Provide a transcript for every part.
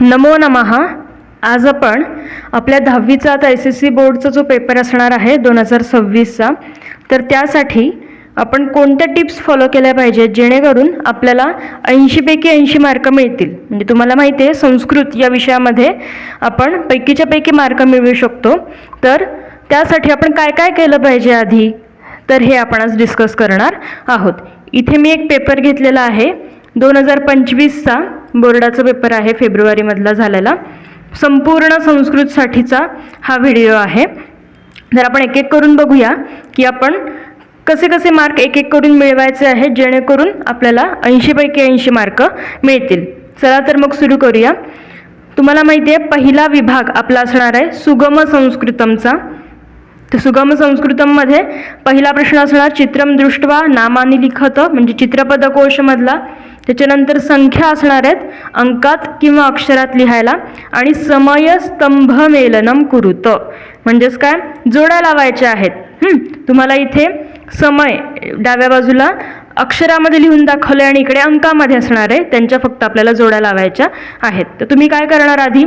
नमो नमः. आज आपण आपल्या 10वीचा आता SSC बोर्डचा जो पेपर असणार आहे 2026चा, तर त्यासाठी आपण कोणत्या टिप्स फॉलो केल्या पाहिजेत जेणेकरून आपल्याला 80 पैकी 80 मार्क मिळतील. म्हणजे तुम्हाला माहिती आहे संस्कृत या विषयामध्ये आपण पैकीच्या पैकी मार्क मिळवू शकतो. तर त्यासाठी आपण काय काय केलं पाहिजे आधी, तर हे आपण आज डिस्कस करणार आहोत. इथे मी एक पेपर घेतलेला आहे 2025चा बोर्डाचा पेपर आहे, फेब्रुवारीमधला झालेला. संपूर्ण संस्कृतसाठीचा हा व्हिडिओ आहे. तर आपण एक एक करून बघूया की आपण कसे कसे मार्क एक एक करून मिळवायचे आहेत जेणेकरून आपल्याला 80 पैकी 80 मार्क मिळतील. चला तर मग सुरू करूया. तुम्हाला माहिती आहे पहिला विभाग आपला असणार आहे सुगम संस्कृतमचा. तर सुगम संस्कृतममध्ये पहिला प्रश्न असणार चित्रम दृष्ट्वा नामानी लिखत, म्हणजे चित्रपदकोशमधला. त्याच्यानंतर संख्या असणार आहेत अंकात किंवा अक्षरात लिहायला, आणि समय स्तंभ मेलनम कुरुत, म्हणजेच काय जोड्या लावायच्या आहेत. तुम्हाला इथे समय डाव्या बाजूला अक्षरामध्ये लिहून दाखवले आणि इकडे अंकामध्ये असणार आहे, त्यांच्या फक्त आपल्याला जोड्या लावायच्या आहेत. तर तुम्ही काय करणार, आधी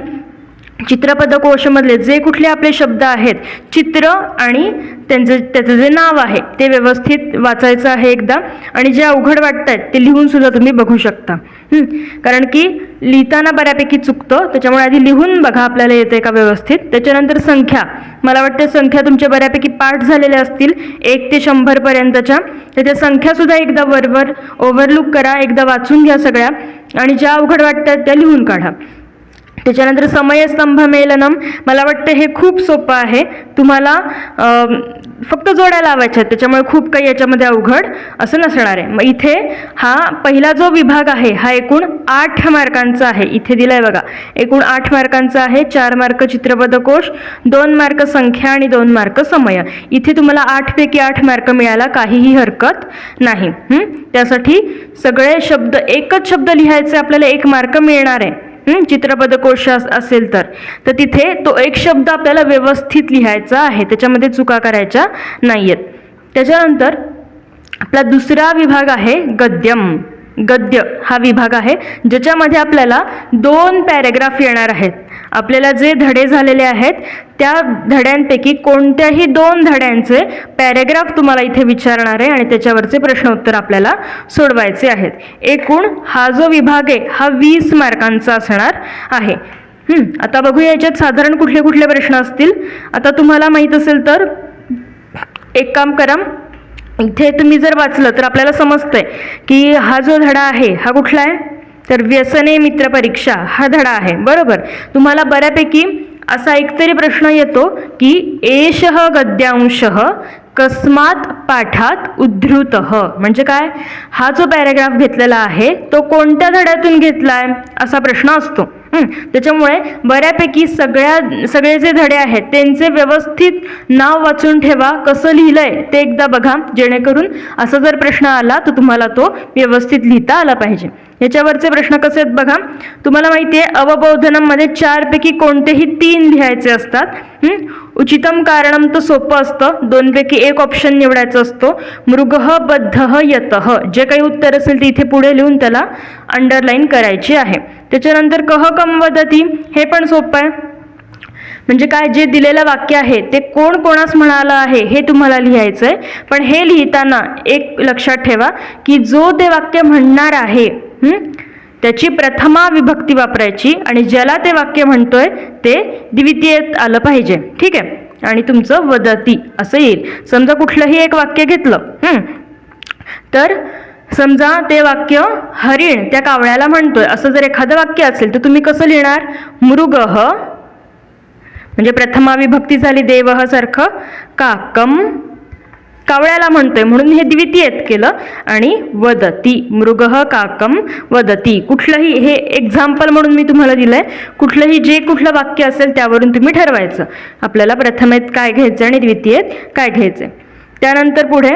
चित्रपदकोशमधले जे कुठले आपले शब्द आहेत चित्र आणि त्याचं जे नाव आहे ते व्यवस्थित वाचायचं आहे एकदा, आणि जे अवघड वाटत आहेत ते लिहून सुद्धा तुम्ही बघू शकता. कारण की लिहिताना बऱ्यापैकी चुकतं, त्याच्यामुळे आधी लिहून बघा आपल्याला येते का व्यवस्थित. त्याच्यानंतर संख्या, मला वाटते संख्या तुमच्या बऱ्यापैकी पाठ झालेल्या असतील 1 ते 100 पर्यंतच्या. तर त्या संख्यासुद्धा एकदा वरवर ओव्हरलुक करा, एकदा वाचून घ्या सगळ्या, आणि ज्या अवघड वाटत आहेत त्या लिहून काढा. त्याच्यानंतर समयस्तंभ मेलनम, मला वाटतं हे खूप सोपं आहे. तुम्हाला फक्त जोड्या लावायच्या आहेत, त्याच्यामुळे खूप काही याच्यामध्ये अवघड असं नसणार आहे. मग इथे हा पहिला जो विभाग आहे हा एकूण 8 मार्कांचा आहे. इथे दिलाय बघा, एकूण 8 मार्कांचा आहे. 4 मार्क चित्रपदकोश, 2 मार्क संख्या आणि 2 मार्क समय. इथे तुम्हाला 8 पैकी 8 मार्क मिळायला काहीही हरकत नाही. त्यासाठी सगळे शब्द, एकच शब्द लिहायचे, आपल्याला 1 मार्क मिळणार आहे. चित्रपदकोश असेल तर तिथे तो एक शब्द आपल्याला व्यवस्थित लिहायचा आहे, त्याच्यामध्ये चुका करायच्या नाहीयेत. त्याच्यानंतर आपला दुसरा विभाग आहे गद्यम. गद्य हा विभाग आहे ज्याच्यामध्ये आपल्याला 2 पॅरेग्राफ येणार आहेत. आपल्याला जे धडे झालेले आहेत त्या धड्यांपैकी कोणत्याही 2 धड्यांचे पॅरेग्राफ तुम्हाला इथे विचारणार आहे आणि त्याच्यावरचे प्रश्न उत्तर आपल्याला सोडवायचे आहेत. एकूण हा जो विभाग आहे हा 20 मार्कांचा असणार आहे. आता बघूया याच्यात साधारण कुठले कुठले प्रश्न असतील. आता तुम्हाला माहीत असेल तर एक काम करा, इथे तुम्ही जर वाचलं तर आपल्याला समजतंय की हा जो धडा आहे हा कुठला आहे, तर व्यसने मित्र परीक्षा हा धडा आहे. बरोबर, तुम्हाला बऱ्यापैकी असा एकतरी प्रश्न येतो की एषः गद्यांशः कस्मात पाठात उद्धृतः, म्हणजे काय, हा जो पॅराग्राफ घेतलेला आहे तो कोणत्या धड्यातून घेतलाय असा प्रश्न असतो. त्याच्यामुळे बऱ्यापैकी सगळे जे धडे आहेत त्यांचे व्यवस्थित नाव वाचून ठेवा, कसं लिहिलंय ते एकदा बघा, जेणेकरून असा जर प्रश्न आला तर तुम्हाला तो व्यवस्थित लिहिता आला पाहिजे. याच्यावरचे प्रश्न कसे आहेत बघा. तुम्हाला माहिती आहे अवबोधनममध्ये 4 पैकी कोणतेही 3 लिहायचे असतात. उचितम कारणम तर सोपं असतं, 2 पैकी 1 ऑप्शन निवडायचा असतो. मृगः बद्धः यतः, जे काही उत्तर असेल ते इथे पुढे लिहून त्याला अंडरलाईन करायची आहे. त्याच्यानंतर कह कम वदती, हे पण सोपं आहे. म्हणजे काय, जे दिलेलं वाक्य आहे ते कोण कोणास म्हणालं आहे हे तुम्हाला लिहायचं आहे. पण हे लिहिताना एक लक्षात ठेवा की जो ते वाक्य म्हणणार आहे त्याची प्रथमा विभक्ती वापरायची, आणि ज्याला ते वाक्य म्हणतोय ते द्वितीयेत आलं पाहिजे. ठीक आहे, आणि तुमचं वदती असं येईल. समजा कुठलंही एक वाक्य घेतलं, तर समजा ते वाक्य हरिण त्या कावळ्याला म्हणतोय असं जर एखादं वाक्य असेल तर तुम्ही कसं लिहिणार, मृगः म्हणजे प्रथमा विभक्ती झाली देवः सारखं, काकम कावळ्याला म्हणतोय म्हणून हे द्वितीयेत केलं, आणि वदती मृगः काकम वदती. कुठलंही, हे एक्झाम्पल म्हणून मी तुम्हाला दिलंय, कुठलंही जे कुठलं वाक्य असेल त्यावरून तुम्ही ठरवायचं आपल्याला प्रथमेत काय घ्यायचं आणि द्वितीयेत काय घ्यायचं. त्यानंतर पुढे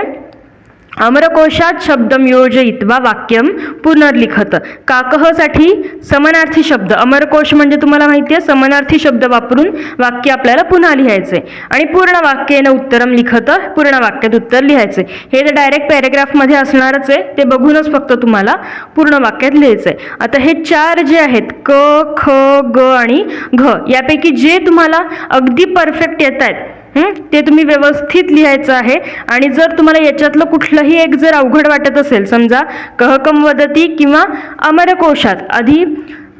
अमरकोशात शब्दम योजयित्वा वाक्यम पुनर्लिखत. काकह साठी समानार्थी शब्द, अमरकोश म्हणजे तुम्हाला माहिती आहे समानार्थी शब्द वापरून वाक्य आपल्याला पुन्हा लिहायचे आणि पूर्ण वाक्येन उत्तरम लिखत, पूर्ण वाक्यात उत्तर लिहायचे. हे तर डायरेक्ट पॅरेग्राफमध्ये असणारच आहे, ते बघूनच फक्त तुम्हाला पूर्ण वाक्यात लिहायचंय. आता हे 4 जे आहेत क, ख, ग आणि घ यापैकी जे तुम्हाला अगदी परफेक्ट येत आहेत ते तुम्ही व्यवस्थित लिहायचं आहे. आणि जर तुम्हाला याच्यातलं कुठलंही एक जर अवघड वाटत असेल, समजा कहकम वदती किंवा अमरकोशात, आधी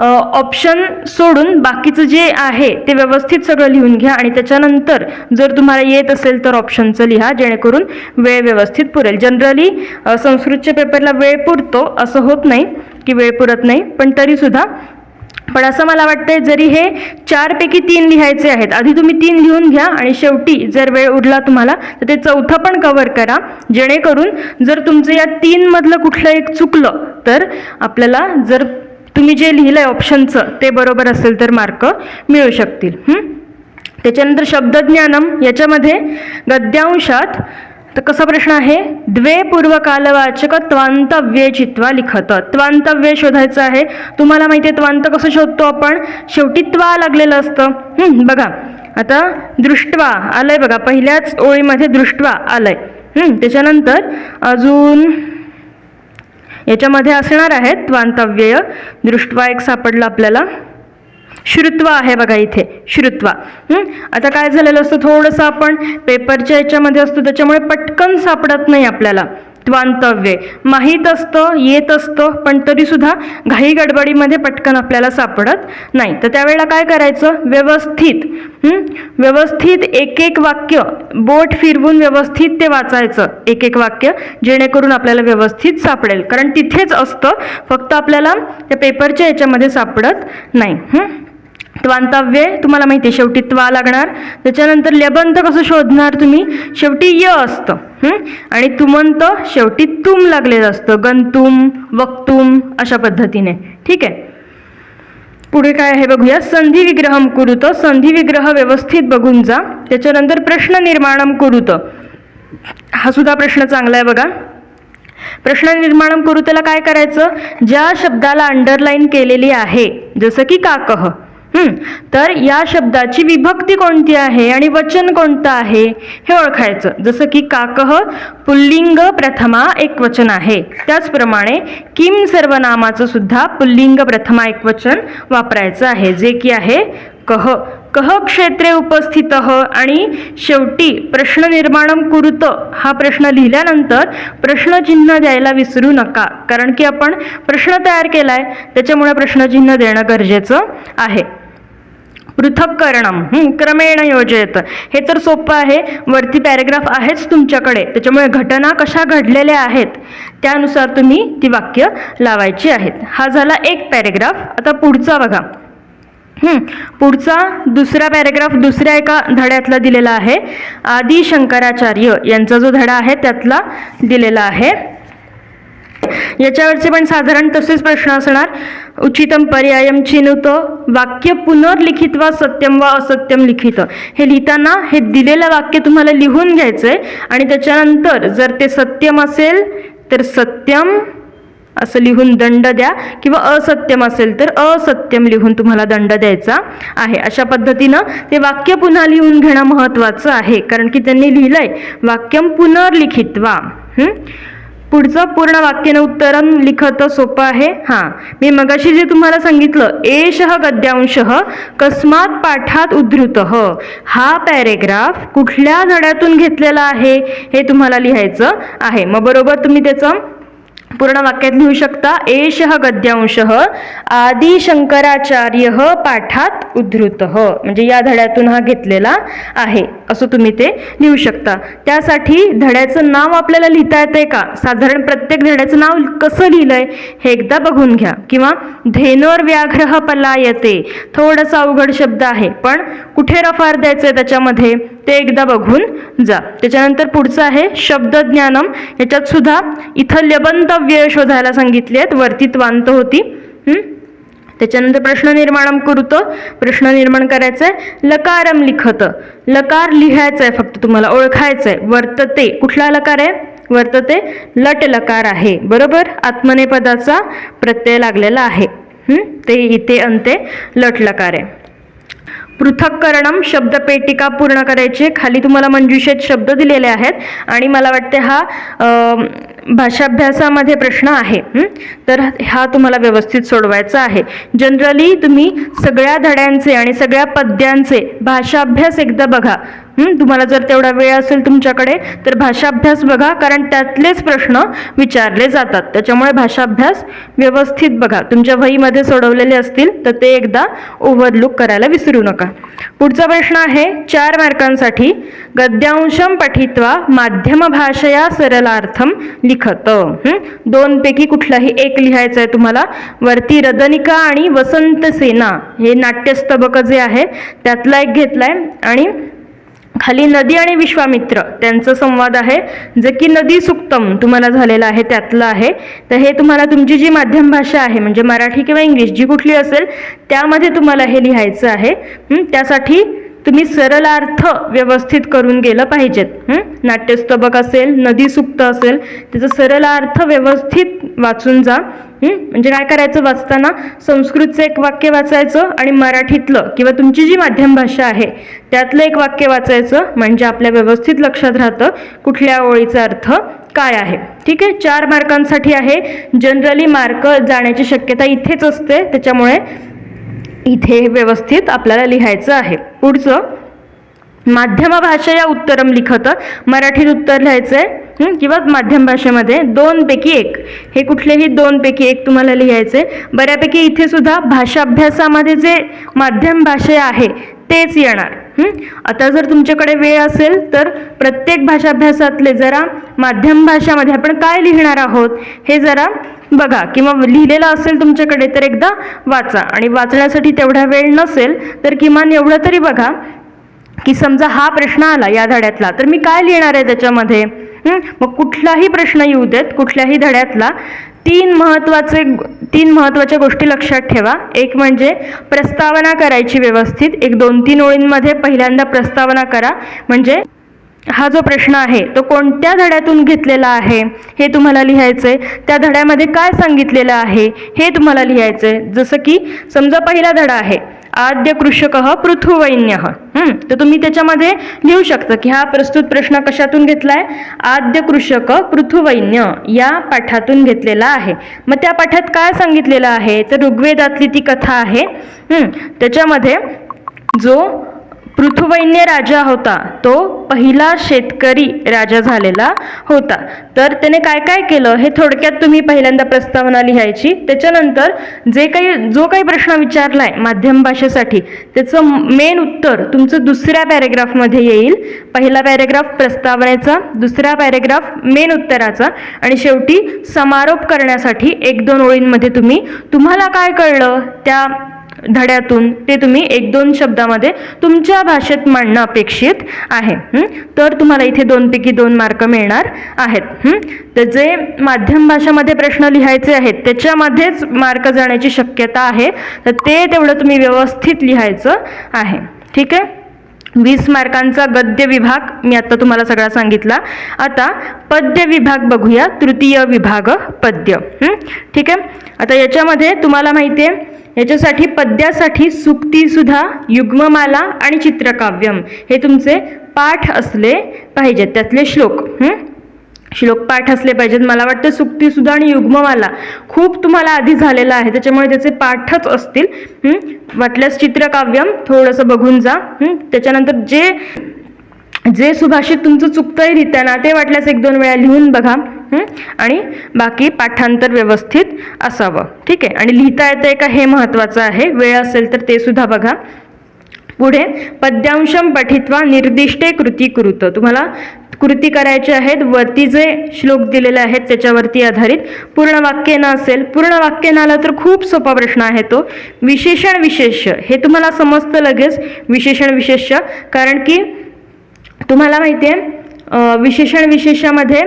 ऑप्शन सोडून बाकीचं जे आहे ते व्यवस्थित सगळं लिहून घ्या आणि त्याच्यानंतर जर तुम्हाला येत असेल तर ऑप्शनचं लिहा, जेणेकरून वेळ व्यवस्थित पुरेल. जनरली संस्कृतच्या पेपरला वेळ पुरतो असं होत नाही की वेळ पुरत नाही, पण तरीसुद्धा पण असं मला वाटतंय जरी हे 4 पैकी 3 लिहायचे आहेत, आधी तुम्ही 3 लिहून घ्या आणि शेवटी जर वेळ उरला तुम्हाला तर ते 4थं पण कव्हर करा, जेणेकरून जर तुमचं या 3 मधलं कुठलं एक चुकलं तर आपल्याला, जर तुम्ही जे लिहिलंय ऑप्शनचं ते बरोबर असेल तर मार्क मिळू शकतील. त्याच्यानंतर शब्दज्ञानम, याच्यामध्ये गद्यांशात तर कसा प्रश्न आहे, द्वे पूर्वकालवाचक त्वांतव्ये चित्वा लिखत. त्वांतव्य शोधायचं आहे. तुम्हाला माहिती आहे त्वांत कसं शोधतो आपण, शेवटी त्वा लागलेलं असतं. बघा आता दृष्ट्वा आलंय बघा, पहिल्याच ओळीमध्ये दृष्ट्वा आलंय. त्याच्यानंतर अजून याच्यामध्ये असणार आहेत त्वांतव्यय. दृष्ट्वा एक सापडलं आपल्याला, श्रुत्वा आहे बघा इथे, श्रुत्वा. आता काय झालेलं असतं, थोडंसं आपण पेपरच्या याच्यामध्ये असतो त्याच्यामुळे पटकन सापडत नाही आपल्याला. त्वांतव्य माहीत असतं, येत असतं, पण तरीसुद्धा घाई गडबडीमध्ये पटकन आपल्याला सापडत नाही. तर त्यावेळेला काय करायचं, व्यवस्थित एक एक वाक्य बोट फिरवून व्यवस्थित ते वाचायचं, एक एक वाक्य, जेणेकरून आपल्याला व्यवस्थित सापडेल. कारण तिथेच असतं, फक्त आपल्याला त्या पेपरच्या याच्यामध्ये सापडत नाही. त्वांतव्य तुम्हाला माहिती आहे शेवटी त्वा लागणार. त्याच्यानंतर लेबंत कसं शोधणार तुम्ही, शेवटी य असतं आणि तुमंत शेवटी तुम लागलेलं असतं, गंतुम, वक्तुम अशा पद्धतीने. ठीक आहे, पुढे काय आहे बघूया. संधी विग्रहम कुरुत, संधी विग्रह व्यवस्थित बघून जा. त्याच्यानंतर प्रश्न निर्माणम कुरुत, हा सुद्धा प्रश्न चांगला आहे बघा. प्रश्न निर्माणम करू, त्याला काय करायचं, ज्या शब्दाला अंडरलाईन केलेली आहे जसं की काकह, तर या शब्दाची विभक्ती कोणती आहे आणि वचन कोणतं आहे हे ओळखायचं. जसं की काकह पुल्लिंग प्रथमा एकवचन आहे, त्याचप्रमाणे किम सर्वनामाचं सुद्धा पुल्लिंग प्रथमा एकवचन वापरायचं आहे, जे की आहे कह. कह क्षेत्रे उपस्थित आणि शेवटी प्रश्न निर्माणम कुरुत हा प्रश्न लिहिल्यानंतर प्रश्नचिन्ह द्यायला विसरू नका, कारण की आपण प्रश्न तयार केलाय त्याच्यामुळे प्रश्नचिन्ह देणं गरजेचं आहे. पृथक्करणम क्रमेण योजयत, हे तर सोपं आहे, वरती पॅरेग्राफ आहेच तुमच्याकडे, त्याच्यामुळे घटना कशा घडलेल्या आहेत त्यानुसार तुम्ही ती वाक्य लावायची आहेत. हा झाला एक पॅरेग्राफ. आता पुढचा बघा. पुढचा दुसरा पॅरेग्राफ दुसऱ्या एका धड्यातला दिलेला आहे. आदि शंकराचार्य यांचा जो धडा आहे त्यातला दिलेला आहे. याच्यावरचे पण साधारण तसेच प्रश्न असणार. उचितम पर्यायम चिनुत, वाक्य पुनर्लिखित वा सत्यम वा असत्यम लिखित. हे लिहिताना हे दिलेलं वाक्य तुम्हाला लिहून घ्यायचंय आणि त्याच्यानंतर जर ते सत्यम असेल तर सत्यम असं लिहून दंड द्या, किंवा असत्यम असेल तर असत्यम लिहून तुम्हाला दंड द्यायचा आहे. अशा पद्धतीनं ते वाक्य पुन्हा लिहून घेणं महत्त्वाचं आहे, कारण की त्यांनी लिहिलंय वाक्यम पुनर्लिखित्वा. पुढचं पूर्ण वाक्यानं उत्तरम लिखत सोपं आहे. मी मगाशी जे तुम्हाला सांगितलं एषः गद्यांशः कस्मात पाठात उद्धृतः, हा पॅरेग्राफ कुठल्या धड्यातून घेतलेला आहे हे तुम्हाला लिहायचं आहे. मग बरोबर तुम्ही त्याचं पूर्ण वाक्यात लिहू शकता. एषः गद्यांशः आदि शंकराचार्य पाठात उद्धृतः, म्हणजे या धड्यातून हा घेतलेला आहे असं तुम्ही ते लिहू शकता. त्यासाठी धड्याचं नाव आपल्याला लिहिता येतंय का, साधारण प्रत्येक धड्याचं नाव कसं लिहिलंय हे एकदा बघून घ्या. किंवा धेनोर व्याघ्रः पलायते, थोडासा अवघड शब्द आहे पण कुठे रफार द्यायचंय त्याच्यामध्ये ते एकदा बघून जा. त्याच्यानंतर पुढचं आहे शब्दज्ञानम. याच्यात सुद्धा इथं लबंतव्य शोधायला सांगितले आहेत, वरती त्वांत होती. त्याच्यानंतर प्रश्न निर्माणम करूत, प्रश्न निर्माण करायचंय. लकारम लिखत, लकार लिहायचंय, फक्त तुम्हाला ओळखायचंय. वर्तते, कुठला लकार आहे, वर्तते लट लकार आहे, बरोबर. आत्मनेपदाचा प्रत्यय लागलेला आहे. ते इथे अंते लट लकार आहे. पृथक्करणम शब्दपेटिका पूर्ण करायची. खाली तुम्हाला मंजुषेत शब्द दिलेले आहेत आणि मला वाटते हा भाषाभ्यासामध्ये प्रश्न आहे. तर हा तुम्हाला व्यवस्थित सोडवायचा आहे. जनरली तुम्ही सगळ्या धड्यांचे आणि सगळ्या पद्यांचे भाषाभ्यास एकदा बघा. तुम्हाला जर तेवढा वेळ असेल तुमच्याकडे तर भाषाभ्यास बघा, कारण त्यातलेच प्रश्न विचारले जातात. त्याच्यामुळे भाषाभ्यास व्यवस्थित बघा. तुमच्या वहीमध्ये सोडवलेले असतील तर ते एकदा ओव्हरलुक करायला विसरू नका. पुढचा प्रश्न आहे 4 मार्कांसाठी. गद्यांशम पठित्वा माध्यम भाषया सरलार्थम लिखत. 2 पैकी कुठलाही एक लिहायचं आहे तुम्हाला. वरती रदनिका आणि वसंत सेना हे नाट्यस्तबक जे आहे त्यातला एक घेतलाय आणि खाली नदी आणि विश्वामित्र त्यांचा संवाद आहे, जे की नदी सुक्तम तुम्हाला झालेला आहे त्यातलं आहे. तर हे तुम्हाला तुमची जी माध्यम भाषा आहे म्हणजे मराठी किंवा इंग्लिश जी कुठली असेल त्यामध्ये तुम्हाला हे लिहायचं आहे. त्यासाठी तुम्ही सरलार्थ व्यवस्थित करून गेलं पाहिजेत. नाट्यस्तबक असेल, नदी सुक्त असेल, त्याचा सरलार्थ व्यवस्थित वाचून जा. म्हणजे काय करायचं वाचताना, संस्कृतचं एक वाक्य वाचायचं आणि मराठीतलं किंवा तुमची जी माध्यम भाषा आहे त्यातलं एक वाक्य वाचायचं. म्हणजे आपल्या व्यवस्थित लक्षात राहतं कुठल्या ओळीचा अर्थ काय आहे. ठीक आहे. 4 मार्कांसाठी आहे. जनरली मार्क जाण्याची शक्यता इथेच असते, त्याच्यामुळे इथे व्यवस्थित आपल्याला लिहायचं आहे. पुढचं माध्यम भाषया उत्तरम लिखत. मराठीत उत्तर लिहायचंय किंवा माध्यम भाषेमध्ये 2 पैकी 1. हे कुठलेही 2 पैकी 1 तुम्हाला लिहायचे. बऱ्यापैकी इथे सुद्धा भाषाभ्यासामध्ये जे माध्यम भाषा आहे तेच येणार. आता जर तुमच्याकडे वेळ असेल तर प्रत्येक भाषाभ्यासातले जरा माध्यम भाषामध्ये आपण काय लिहिणार आहोत हे जरा बघा, किंवा लिहिलेलं असेल तुमच्याकडे तर एकदा वाचा. आणि वाचण्यासाठी तेवढा वेळ नसेल तर किमान एवढं तरी बघा की समजा हा प्रश्न आला या धड्यातला तर मी काय लिहिणार आहे त्याच्यामध्ये. मग कुठलाही प्रश्न येऊ देत कुठल्याही धड्यातला, 3 महत्त्वाच्या गोष्टी लक्षात ठेवा. एक म्हणजे प्रस्तावना करायची व्यवस्थित. एक 2-3 ओळींमध्ये पहिल्यांदा प्रस्तावना करा. म्हणजे हा जो प्रश्न आहे तो कोणत्या धड्यातून घेतलेला आहे हे तुम्हाला लिहायचंय. त्या धड्यामध्ये काय सांगितलेलं आहे हे तुम्हाला लिहायचंय. जसं की समजा पहिला धडा आहे आद्य कृषकः पृथुवैन्यः. तर तुम्ही त्याच्यामध्ये लिहू शकता की हा प्रस्तुत प्रश्न कशातून घेतलाय, आद्य कृषक पृथुवैन्य या पाठातून घेतलेला आहे. मग त्या पाठात काय सांगितलेलं आहे तर ऋग्वेदातली ती कथा आहे. त्याच्यामध्ये जो पृथुवैन्य राजा होता तो पहिला शेतकरी राजा झालेला होता. तर त्याने काय काय केलं हे थोडक्यात तुम्ही पहिल्यांदा प्रस्तावना लिहायची. त्याच्यानंतर जो काही प्रश्न विचारलाय माध्यम भाषेसाठी त्याचं मेन उत्तर तुमचं दुसऱ्या पॅरेग्राफमध्ये येईल. पहिला पॅरेग्राफ प्रस्तावनेचा, दुसरा पॅरेग्राफ मेन उत्तराचा आणि शेवटी समारोप करण्यासाठी 1-2 ओळींमध्ये तुम्हाला काय कळलं त्या धड्यातून ते तुम्ही 1-2 शब्दामध्ये तुमच्या भाषेत मांडणं अपेक्षित आहे. तर तुम्हाला इथे 2 पैकी 2 मार्क मिळणार आहेत. तर जे माध्यम भाषेमध्ये प्रश्न लिहायचे आहेत त्याच्यामध्येच मार्क जाण्याची शक्यता आहे. तर ते तेवढं तुम्ही व्यवस्थित लिहायचं आहे. ठीक आहे. 20 मार्कांचा गद्य विभाग मी आता तुम्हाला सगळा सांगितला. आता पद्य विभाग बघूया. तृतीय विभाग पद्य. ठीक आहे. आता याच्यामध्ये तुम्हाला माहिती आहे याच्यासाठी पद्यासाठी सुक्तीसुधा, युग्ममाला आणि चित्रकाव्यम हे तुमचे पाठ असले पाहिजेत. त्यातले श्लोक पाठ असले पाहिजेत. मला वाटतं सुक्तीसुधा आणि युग्ममाला खूप तुम्हाला आधी झालेला आहे त्याच्यामुळे त्याचे पाठच असतील. वाटल्यास चित्रकाव्यम थोडंसं बघून जा. त्याच्यानंतर जे सुभाषित तुमचं चुकतंय लिहिताना ते वाटल्यास 1-2 वेळा लिहून बघा. आणि बाकी पाठांतर व्यवस्थित असावं. ठीक आहे. आणि लिहिता येतंय का हे महत्त्वाचं आहे. वेळ असेल तर ते सुद्धा बघा. पुढे पद्यांशम पठित्वा निर्दिष्टे कृती कुरुत. तुम्हाला कृती करायची आहेत. वरती जे श्लोक दिलेले आहेत त्याच्यावरती आधारित. पूर्ण वाक्य न असेल, पूर्ण वाक्य न आलं तर खूप सोपा प्रश्न आहे तो. विशेषण विशेष्य हे तुम्हाला समजतं लगेच. विशेषण विशेष्य कारण की तुम्हाला माहिती आहे विशेषण विशेषामध्ये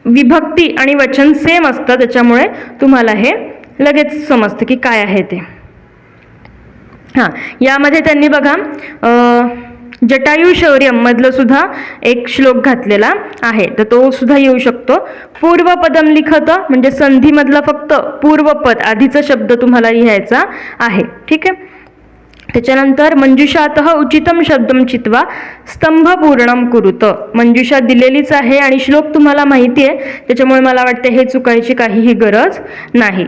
विभक्ती आणि वचन सेम असतं त्याच्यामुळे तुम्हाला हे लगेच समजतं की काय आहे ते. यामध्ये त्यांनी बघा जटायू शौर्यम मधलं सुद्धा एक श्लोक घातलेला आहे, तर तो सुद्धा येऊ शकतो. पूर्वपदम लिखत म्हणजे संधीमधला फक्त पूर्वपद आधीचा शब्द तुम्हाला लिहायचा आहे. ठीक आहे. त्याच्यानंतर मंजुषातः उचितम शब्दम चित्वा स्तंभ पूर्णम कुरुत. मंजुषा दिलेलीच आहे आणि श्लोक तुम्हाला माहिती आहे, त्याच्यामुळे मला वाटते हे चुकायची काहीही गरज नाही.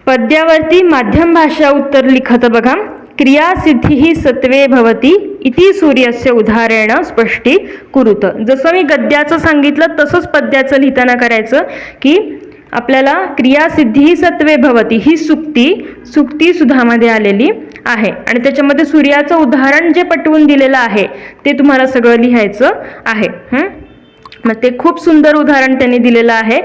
पद्यावरती माध्यम भाषा उत्तर लिखत बघा. क्रियासिद्धी सत्वे भवती इति सूर्यस्य उदाहरण स्पष्टी कुरुत. जसं मी गद्याचं सांगितलं तसंच पद्याचं लिहिताना करायचं की आपल्याला क्रियासिद्धी सत्वे भवती ही सुक्ती सुधामध्ये आलेली आहे आणि त्याच्यामध्ये सूर्याचं उदाहरण जे पटवून दिलेलं आहे ते तुम्हाला सगळं लिहायचं आहे. मग ते खूप सुंदर उदाहरण त्यांनी दिलेलं आहे.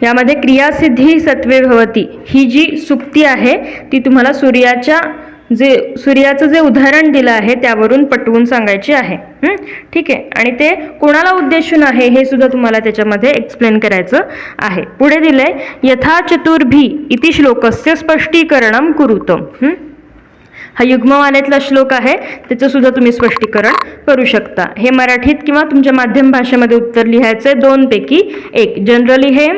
यामध्ये क्रियासिद्धी सत्वे भवती ही जी सुक्ती आहे ती तुम्हाला सूर्याचं जे उदाहरण दिलं आहे त्यावरून पटवून सांगायची आहे. ठीक आहे. आणि ते कोणाला उद्देशून आहे हे सुद्धा तुम्हाला त्याच्यामध्ये एक्सप्लेन करायचं आहे. पुढे दिलंय यथा चतुर्भी इति श्लोकस्य स्पष्टीकरणम कुरुत. हा युग्मवाणीतला श्लोक आहे, त्याचं सुद्धा तुम्ही स्पष्टीकरण करू शकता. हे मराठीत किंवा तुमच्या माध्यम भाषेमध्ये उत्तर लिहायचंय 2 पैकी 1. जनरली हे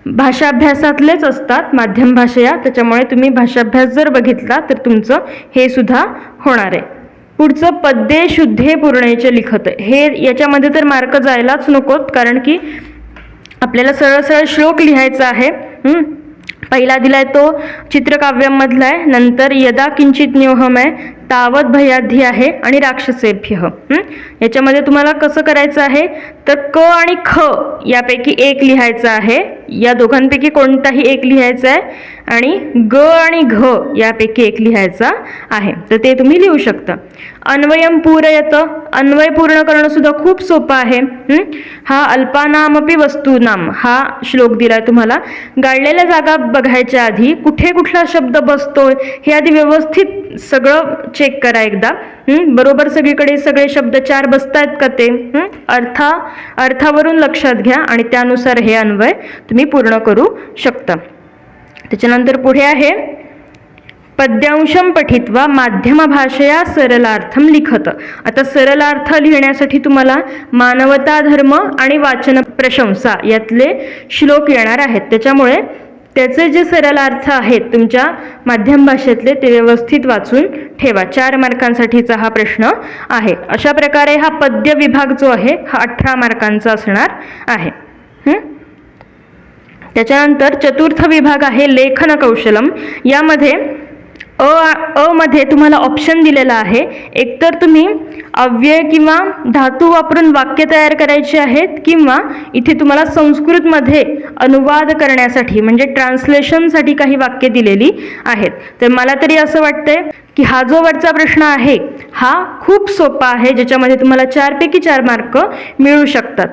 भाषाभ्यासातलेच असतात माध्यम भाषा, त्याच्यामुळे तुम्ही भाषाभ्यास जर बघितला तर तुमचं हे सुद्धा होणार आहे. पुढचं पद्ये शुद्धे पूर्णेचे लिखत. हे याच्यामध्ये तर मार्क जायलाच नकोत, कारण की आपल्याला सरळ सरळ श्लोक लिहायचा आहे. पहिला दिलाय तो चित्रकाव्यामधला आहे, नंतर यदा किंचित न्योहम आहे, तावत भयाधी आहे आणि राक्षसेभ्य. याच्यामध्ये तुम्हाला कसं करायचं आहे तर क आणि ख यापैकी एक लिहायचं आहे, या दोघांपैकी कोणताही एक लिहायचा आहे आणि ग आणि घ यापैकी एक लिहायचा आहे, तर ते तुम्ही लिहू शकता. अन्वयम पूरयत. अन्वय पूर्ण करणं सुद्धा खूप सोपं आहे. हा अल्पानामपि वस्तूनाम हा श्लोक दिलाय तुम्हाला. गाळलेल्या जागा बघायच्या आधी कुठे कुठला शब्द बसतोय हे आधी व्यवस्थित सगळं चेक करा एकदा. बरोबर सगळीकडे सगळे शब्द 4 बसतायत का ते अर्थावरून लक्षात घ्या आणि त्यानुसार हे अन्वय तुम्ही पूर्ण करू शकता. त्याच्यानंतर पुढे आहे पद्यांशम पठित्वा माध्यम भाषया सरलार्थम लिखत. आता सरलार्थ लिहिण्यासाठी तुम्हाला मानवता धर्म आणि वाचन प्रशंसा यातले श्लोक येणार आहेत, त्याच्यामुळे त्याचे जे सरलार्थ आहेत तुमच्या माध्यम भाषेतले ते व्यवस्थित वाचून ठेवा. 4 मार्कांसाठीचा हा प्रश्न आहे. अशा प्रकारे हा पद्य विभाग जो आहे हा 18 मार्कांचा असणार आहे. त्याच्यानंतर चतुर्थ विभाग आहे लेखन कौशलम. यामध्ये अ मध्ये तुम्हाला ऑप्शन दिलेला आहे. एकतर तुम्ही अव्यय किंवा धातू वापरून वाक्य तयार करायचे आहेत किंवा इथे तुम्हाला संस्कृतमध्ये अनुवाद करण्यासाठी म्हणजे ट्रान्सलेशनसाठी काही वाक्य दिलेली आहेत. तर मला तरी असं वाटतंय की हा जो वरचा प्रश्न आहे हा खूप सोपा आहे, ज्याच्यामध्ये तुम्हाला 4 पैकी 4 मार्क मिळू शकतात.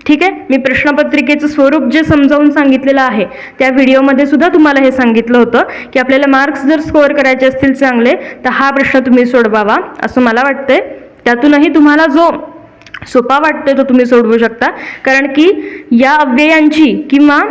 ठीक आहे. मी प्रश्नपत्रिकेचं स्वरूप जे समजावून सांगितलेलं आहे त्या व्हिडिओमध्ये सुद्धा तुम्हाला हे सांगितलं होतं की आपल्याला मार्क्स जर स्कोअर करायचे असतील चांगले तर हा प्रश्न तुम्ही सोडवावा असं मला वाटतंय. त्यातूनही तुम्हाला जो सोपा वाटतोय तो तुम्ही सोडवू शकता, कारण की या अव्ययांची किंवा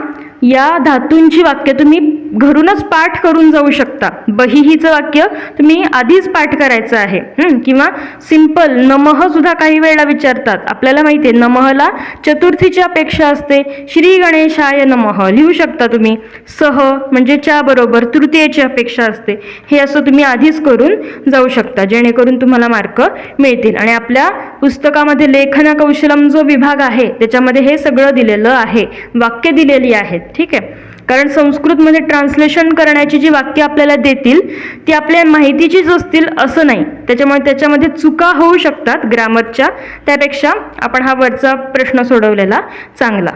या धातूंची वाक्य तुम्ही घरूनच पाठ करून जाऊ शकता. बहिहीचं वाक्य तुम्ही आधीच पाठ करायचं आहे. किंवा सिंपल नमः सुद्धा काही वेळेला विचारतात. आपल्याला माहिती आहे नमःला चतुर्थीची अपेक्षा असते. श्री गणेशाय नमः लिहू शकता तुम्ही. सह म्हणजे च्या बरोबर तृतीयेची अपेक्षा असते. हे असं तुम्ही आधीच करून जाऊ शकता, जेणेकरून तुम्हाला मार्क मिळतील. आणि आपल्या पुस्तकामध्ये लेखन कौशलम जो विभाग आहे त्याच्यामध्ये हे सगळं दिलेलं आहे, वाक्य दिलेली आहेत. ठीक आहे. कारण संस्कृतमध्ये ट्रान्सलेशन करण्याची जी वाक्य आपल्याला देतील ती आपल्या माहितीचीच असतील असं नाही, त्याच्यामुळे त्याच्यामध्ये चुका होऊ शकतात ग्रामरच्या. त्यापेक्षा आपण हा वरचा प्रश्न सोडवलेला चांगला.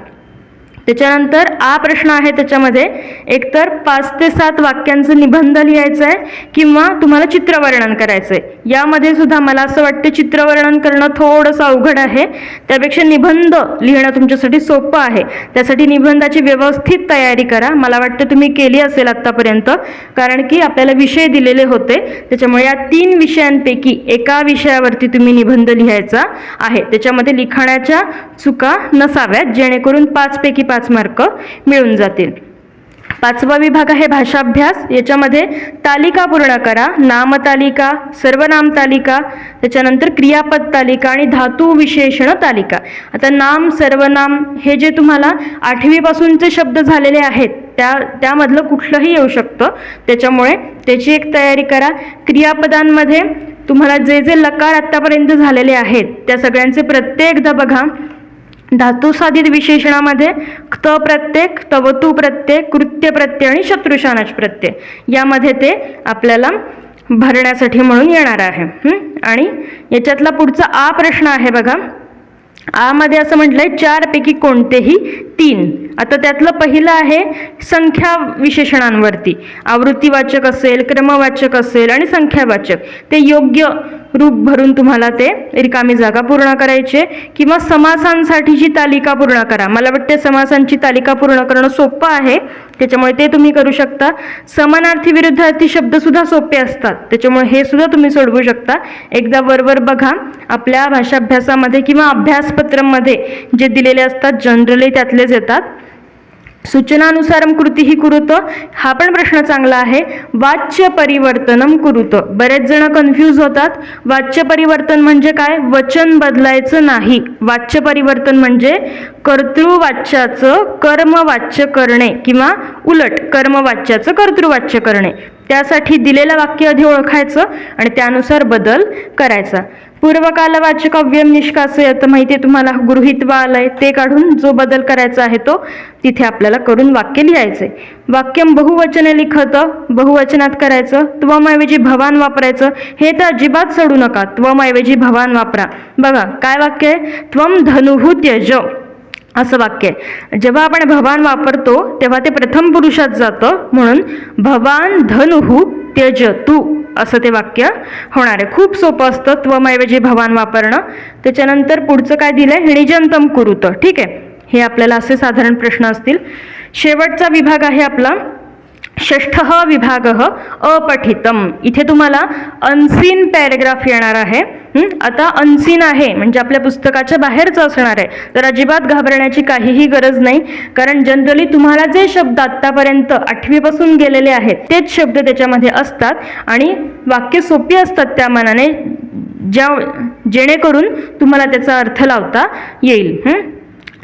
त्याच्यानंतर आ प्रश्न आहे, त्याच्यामध्ये एकतर 5 ते 7 वाक्यांचं निबंध लिहायचं आहे किंवा तुम्हाला चित्रवर्णन करायचं आहे. यामध्ये सुद्धा मला असं वाटतं चित्रवर्णन करणं थोडंसं अवघड आहे, त्यापेक्षा निबंध लिहिणं तुमच्यासाठी सोपं आहे. त्यासाठी निबंधाची व्यवस्थित तयारी करा. मला वाटतं तुम्ही केली असेल आत्तापर्यंत, कारण की आपल्याला विषय दिलेले होते, त्याच्यामुळे या 3 विषयांपैकी एका विषयावरती तुम्ही निबंध लिहायचा आहे. त्याच्यामध्ये लिखाणाच्या चुका नसाव्यात, जेणेकरून 5 पैकी 5 मार्क मिळून जातील. पाचवा विभाग आहे भाषाभ्यास. याच्यामध्ये तालिका पूर्ण करा. नामतालिका, सर्वनाम तालिका, त्याच्यानंतर क्रियापद तालिका आणि धातू विशेषण तालिका. आता नाम, सर्वनाम हे जे तुम्हाला 8वी पासूनचे शब्द झालेले आहेत त्यामधलं कुठलंही येऊ शकतं, त्याच्यामुळे त्याची एक तयारी करा. क्रियापदांमध्ये तुम्हाला जे जे लकार आत्तापर्यंत झालेले आहेत त्या सगळ्यांचे प्रत्येकदा बघा. धातुसाधित विशेषणामध्ये क्त प्रत्यय, तवतू प्रत्यय, कृत्य प्रत्यय आणि शत्रुशानच प्रत्यय यामध्ये ते आपल्याला भरण्यासाठी म्हणून येणार आहे. आणि याच्यातला पुढचा आ प्रश्न आहे बघा. आ मध्ये असं म्हटलंय 4 पैकी कोणतेही 3. आता त्यातलं पहिलं आहे संख्या विशेषणांवरती. आवृत्तीवाचक असेल, क्रमवाचक असेल आणि संख्यावाचक. ते योग्य रूप भरून तुम्हाला ते रिकामी जागा पूर्ण करायचे, किंवा समासांसाठीची तालिका पूर्ण करा. मला वाटते समासांची तालिका पूर्ण करणं सोपं आहे, त्याच्यामुळे ते तुम्ही करू शकता. समानार्थी विरुद्धार्थी शब्द सुद्धा सोपे असतात, त्याच्यामुळे हे सुद्धा तुम्ही सोडवू शकता. एकदा वरवर बघा आपल्या भाषाभ्यासामध्ये किंवा अभ्यासपत्रामध्ये जे दिलेले असतात जनरली त्यातलेच येतात. सूचनानुसारम कृती ही कुरुत, हा पण प्रश्न चांगला आहे. वाच्य परिवर्तनम कुरुत, बरेच जण कन्फ्यूज होतात. वाच्य परिवर्तन म्हणजे काय? वचन बदलायचं नाही. वाच्य परिवर्तन म्हणजे कर्तृवाच्याचं कर्मवाच्य करणे किंवा उलट कर्मवाच्याचं कर्तृवाच्य करणे. त्यासाठी दिलेलं वाक्य आधी ओळखायचं आणि त्यानुसार बदल करायचा. पूर्वकालवाचक अव्यय निष्कासयत, माहिती आहे तुम्हाला, गृहीत्व आलंय ते काढून जो बदल करायचा आहे तो तिथे आपल्याला करून वाक्य लिहायचंय. वाक्यम बहुवचने लिखत, बहुवचनात करायचं. त्वमऐवजी भवान वापरायचं. हे तर अजिबात सोडू नका, त्वमऐवजी भवान वापरा. बघा काय वाक्य आहे? त्वम धनुः त्यज असं वाक्य आहे. जेव्हा आपण भवान वापरतो तेव्हा ते प्रथम पुरुषात जातं, म्हणून भवान धनुः त्यज तू असं ते वाक्य होणार आहे. खूप सोपं असतं त्वमऐवजी भवान वापरणं. त्याच्यानंतर पुढचं काय दिलंय? निजंतम कुरुत. ठीक आहे, हे आपल्याला असे साधारण प्रश्न असतील. शेवटचा विभाग आहे आपला 6th विभाग अपठितम. इथे तुम्हाला अनसीन पॅरेग्राफ येणार आहे. आता अनसीन आहे म्हणजे आपल्या पुस्तकाच्या बाहेरचं असणार आहे, तर अजिबात घाबरण्याची काहीही गरज नाही, कारण जनरली तुम्हाला जे शब्द आत्तापर्यंत 8वी पासून गेलेले आहेत तेच शब्द त्याच्यामध्ये असतात आणि वाक्य सोपी असतात त्या मानाने, जेणेकरून तुम्हाला त्याचा अर्थ लावता येईल.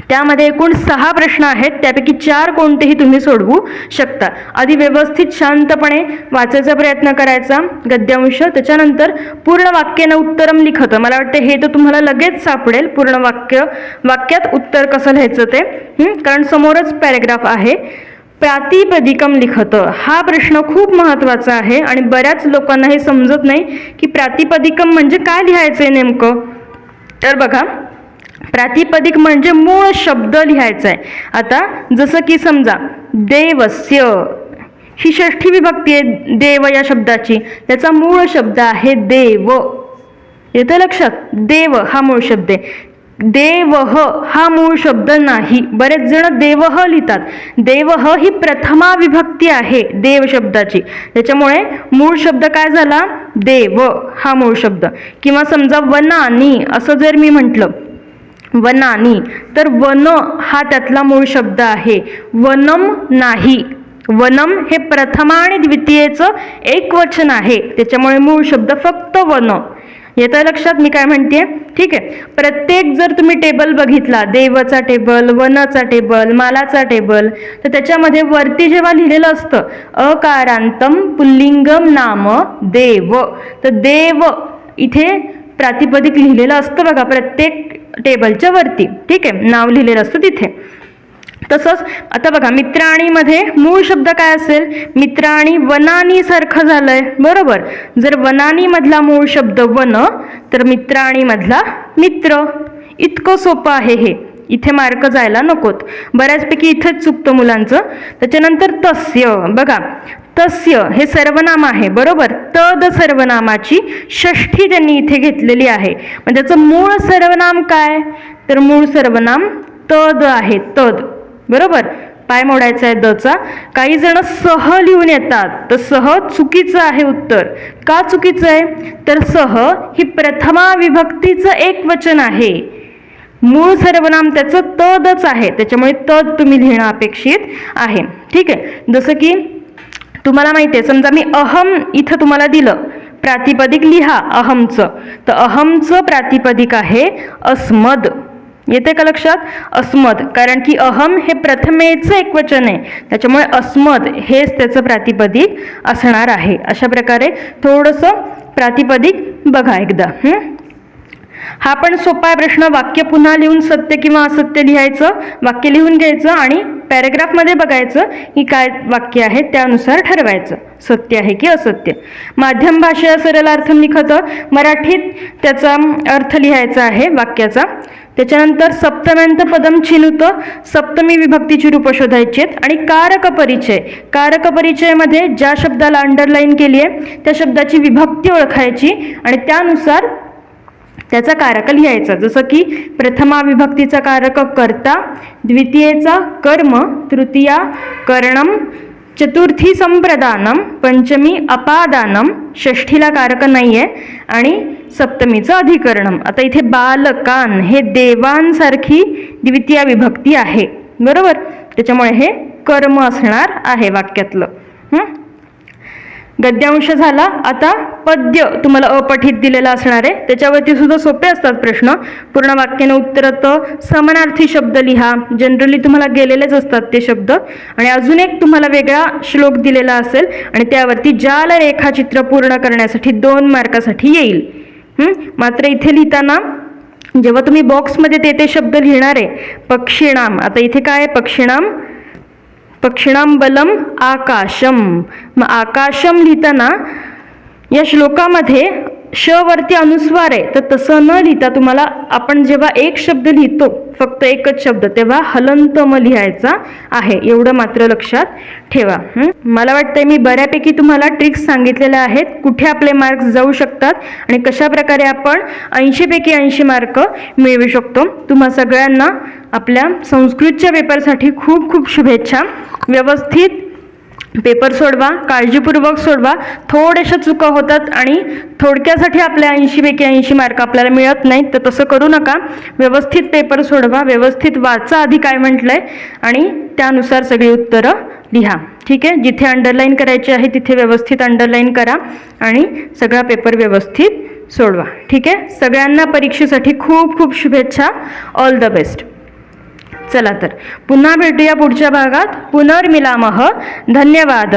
त्यामध्ये एकूण 6 प्रश्न आहेत, त्यापैकी 4 कोणतेही तुम्ही सोडवू शकता. आधी व्यवस्थित शांतपणे वाचायचा प्रयत्न करायचा गद्यांश. त्याच्यानंतर पूर्ण वाक्यानं उत्तरम लिखत, मला वाटतं हे तर तुम्हाला लगेच सापडेल. पूर्ण वाक्यात उत्तर कसं लिहायचं ते, कारण समोरच पॅरेग्राफ आहे. प्रातिपदिकम लिखत, हा प्रश्न खूप महत्त्वाचा आहे आणि बऱ्याच लोकांना हे समजत नाही की प्रातिपदिकम म्हणजे काय लिहायचंय नेमकं. तर बघा, प्रातिपदिक म्हणजे मूळ शब्द लिहायचा आहे. आता जसं की समजा देवस्य, ही षष्ठी विभक्ती आहे देव या शब्दाची, त्याचा मूळ शब्द आहे देव. येतं लक्षात? देव हा मूळ शब्द आहे. देवह हा मूळ शब्द नाही. बरेच जण देवह लिहितात. देवह ही प्रथमा विभक्ती आहे देव शब्दाची, त्याच्यामुळे मूळ शब्द काय झाला? देव हा मूळ शब्द. किंवा समजा वनानी असं जर मी म्हटलं, वनानी, तर वन हा त्यातला मूळ शब्द आहे. वनम नाही. वनम हे प्रथमा आणि द्वितीयेचं एक वचन आहे, त्याच्यामुळे मूळ शब्द फक्त वन. येतं लक्षात मी काय म्हणते? ठीक आहे. प्रत्येक जर तुम्ही टेबल बघितला, देवचा टेबल, वनचा टेबल, मालाचा टेबल, तर त्याच्यामध्ये वरती जेव्हा लिहिलेलं असतं अकारांतम पुल्लिंगम नाम देव, तर देव इथे प्रातिपदिक लिहिलेलं असतं बघा प्रत्येक टेबलच्या वरती. ठीक आहे, नाव लिहिलेलं असतं तिथे. तसंच आता बघा मित्राणी मध्ये मूळ शब्द काय असेल? मित्राणी वनानी सारखं झालंय, बरोबर. जर वनानी मधला मूळ शब्द वन, तर मित्राणी मधला मित्र. इतकं सोपं आहे हे, इथे मार्क जायला नकोत. बऱ्याचपैकी इथेच चुकतं मुलांचं. त्याच्यानंतर तस्य, बघा तस्य हे सर्वनाम आहे, बरोबर. तद सर्वनामाची षष्ठी त्यांनी इथे घेतलेली आहे. म्हणजे त्याचं मूळ सर्वनाम काय? तर मूळ सर्वनाम तद आहे, तद, बरोबर. पाय मोडायचा आहे दचा. काही जण सह लिहून येतात, तर सह चुकीचं आहे उत्तर. का चुकीचं आहे? तर सह ही प्रथमा विभक्तीचं एक वचन आहे. मूळ सर्वनाम त्याचं तदच आहे, त्याच्यामुळे तद तुम्ही लिहिणं अपेक्षित आहे. ठीक आहे, जसं की तुम्हाला माहिती आहे, समजा मी अहम इथं तुम्हाला दिलं, प्रातिपदिक लिहा अहमचं, तर अहमचं प्रातिपदिक आहे अस्मद. येते का लक्षात? अस्मद, कारण की अहम हे प्रथमेचं एकवचन आहे, त्याच्यामुळे अस्मद हेच त्याचं प्रातिपदिक असणार आहे. अशा प्रकारे थोडंसं प्रातिपदिक बघा एकदा. हा पण सोपा आहे प्रश्न. वाक्य पुन्हा लिहून सत्य किंवा असत्य लिहायचं, वाक्य लिहून घ्यायचं आणि पॅरेग्राफमध्ये बघायचं की काय वाक्य आहे, त्यानुसार ठरवायचं सत्य आहे की असत्य. माध्यम भाषा सरलार्थम लिखत, मराठीत त्याचा अर्थ लिहायचा आहे वाक्याचा. त्याच्यानंतर सप्तम्यंत पदम चिनुत, सप्तमी विभक्तीची रूप शोधायची आहेत. आणि कारक परिचय, कारक परिचयमध्ये ज्या शब्दाला अंडरलाईन केली आहे त्या शब्दाची विभक्ती ओळखायची आणि त्यानुसार त्याचा कारक लिहायचा. जसं की प्रथमा विभक्तीचा कारक कर्ता, द्वितीयेचा कर्म, तृतीया करणम, चतुर्थी संप्रदानम, पंचमी अपादानम, षष्ठीला कारक नाही आहे आणि सप्तमीचं अधिकरणम. आता इथे बालकान हे देवांसारखी द्वितीया विभक्ती आहे, बरोबर, त्याच्यामुळे हे कर्म असणार आहे वाक्यातलं. गद्यांश झाला. आता पद्य तुम्हाला अपठित दिलेला असणार आहे, त्याच्यावरती सुद्धा सोपे असतात प्रश्न. पूर्ण वाक्याने उत्तरत समानार्थी शब्द लिहा, जनरली तुम्हाला गेलेलेच असतात ते शब्द. आणि अजून एक तुम्हाला वेगळा श्लोक दिलेला असेल आणि त्यावरती जाल रेखाचित्र पूर्ण करण्यासाठी 2 मार्कासाठी येईल. मात्र इथे लिहिताना जेव्हा तुम्ही बॉक्समध्ये ते शब्द लिहिणार आहे, पक्षिणाम, आता इथे काय आहे पक्षिणाम, पक्षिणाम बलम आकाशम. मग आकाशम लिहिताना या श्लोकामध्ये श वरती अनुस्वार आहे, तर तसं न लिहिता तुम्हाला आपण जेव्हा एक शब्द लिहितो, फक्त एकच शब्द, तेव्हा हलंतम लिहायचा आहे, एवढं मात्र लक्षात ठेवा. मला वाटतंय मी बऱ्यापैकी तुम्हाला ट्रिक्स सांगितलेल्या आहेत, कुठे आपले मार्क्स जाऊ शकतात आणि कशा प्रकारे आपण 80 पैकी 80 मार्क मिळवू शकतो. तुम्हा सगळ्यांना आपल्या संस्कृतच्या पेपरसाठी खूप खूप शुभेच्छा. व्यवस्थित पेपर सोडवा, काळजीपूर्वक सोडवा. थोड्याशा चुका होतात आणि थोडक्यासाठी आपल्या 80 पैकी 80 मार्क आपल्याला मिळत नाहीत, तर तसं करू नका. व्यवस्थित पेपर सोडवा, व्यवस्थित वाचा आधी काय म्हटलंय आणि त्यानुसार सगळी उत्तरं लिहा. ठीक आहे, जिथे अंडरलाईन करायची आहे तिथे व्यवस्थित अंडरलाईन करा आणि सगळा पेपर व्यवस्थित सोडवा. ठीक आहे, सगळ्यांना परीक्षेसाठी खूप खूप शुभेच्छा. All the best. चला तर पुन्हा भेटूया पुढच्या भागात. पुनर्मिलामः. धन्यवाद.